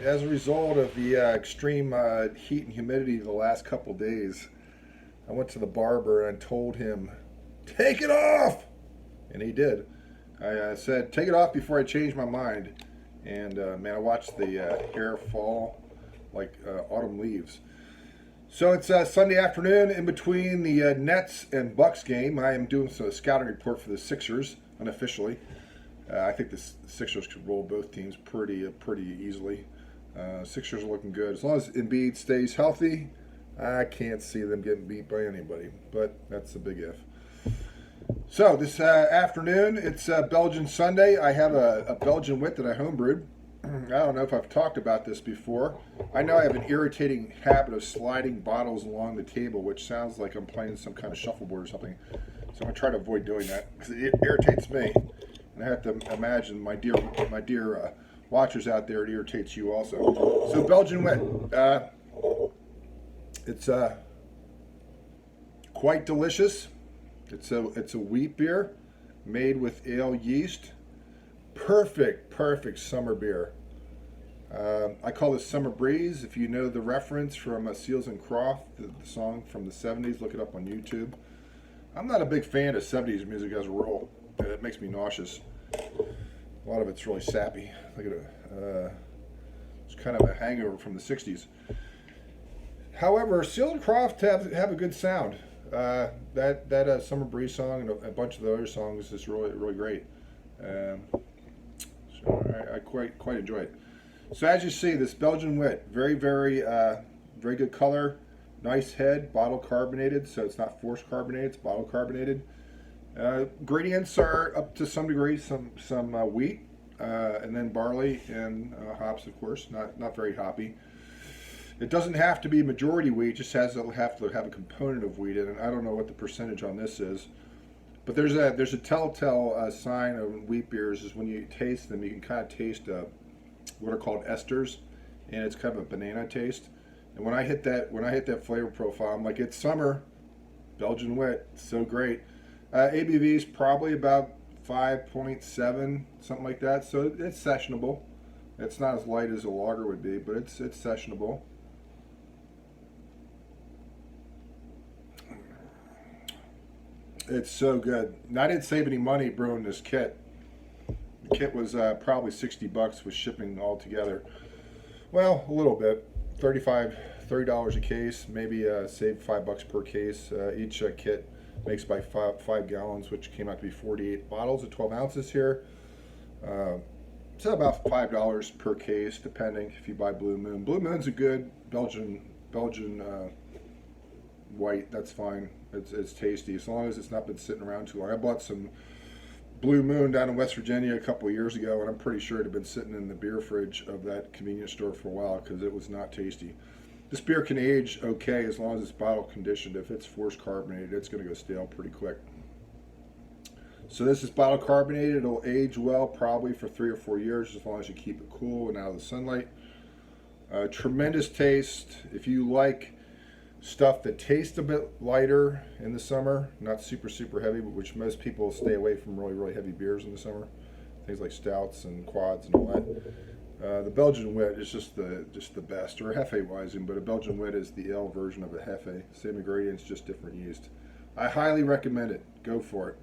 right, as a result of the extreme heat and humidity the last couple days, I went to the barber and told him, take it off! And he did. I said, take it off before I change my mind. And man, I watched the hair fall like autumn leaves. So it's Sunday afternoon in between the Nets and Bucks game. I am doing a scouting report for the Sixers, unofficially. I think the Sixers could roll both teams pretty easily. Sixers are looking good. As long as Embiid stays healthy, I can't see them getting beat by anybody. But that's a big if. So this afternoon, it's Belgian Sunday. I have a Belgian Wit that I homebrewed. I don't know if I've talked about this before. I know I have an irritating habit of sliding bottles along the table, which sounds like I'm playing some kind of shuffleboard or something. So I'm going to try to avoid doing that because it irritates me. And I have to imagine my dear watchers out there, it irritates you also. So Belgian Wit, it's quite delicious. It's a wheat beer made with ale yeast. Perfect summer beer. I call this Summer Breeze. If you know the reference from Seals and Croft, the song from the 70s, look it up on YouTube. I'm not a big fan of 70s music as a rule. It makes me nauseous. A lot of it's really sappy. Look at it. It's kind of a hangover from the 60s. However, Seals and Croft have a good sound. That Summer Breeze song and a bunch of the other songs is really great. So I quite enjoy it. So as you see, this Belgian Wit, very good color, nice head, bottle carbonated, so it's not forced carbonated, it's bottle carbonated. Ingredients are up to some degree some wheat, and then barley and hops, of course, not very hoppy. It doesn't have to be majority wheat, it just have to have a component of wheat in it. I don't know what the percentage on this is. But there's a telltale sign of wheat beers is when you taste them, you can kind of taste what are called esters, and it's kind of a banana taste. And when I hit that flavor profile, I'm like, it's summer, Belgian Wit, so great. ABV is probably about 5.7, something like that. So it's sessionable. It's not as light as a lager would be, but it's sessionable. It's so good. And I didn't save any money brewing this kit. The kit was probably $60 with shipping all together. Well, a little bit. $30 a case. Maybe save $5 per case. Each kit makes by 5 gallons, which came out to be 48 bottles of 12 ounces here. It's about $5 per case, depending if you buy Blue Moon. Blue Moon's a good Belgian white. That's fine. It's tasty as long as it's not been sitting around too long. I bought some Blue Moon down in West Virginia a couple of years ago, and I'm pretty sure it had been sitting in the beer fridge of that convenience store for a while because it was not tasty. This beer can age okay as long as it's bottle conditioned. If it's forced carbonated, it's going to go stale pretty quick. So this is bottle carbonated. It'll age well, probably for 3 or 4 years, as long as you keep it cool and out of the sunlight. Tremendous taste. If you like stuff that tastes a bit lighter in the summer, not super heavy, but which most people stay away from really heavy beers in the summer, things like stouts and quads and all that. The Belgian Wit is just the best, or a Hefeweizen, but a Belgian Wit is the ale version of a Hefe. Same ingredients, just different yeast. I highly recommend it. Go for it.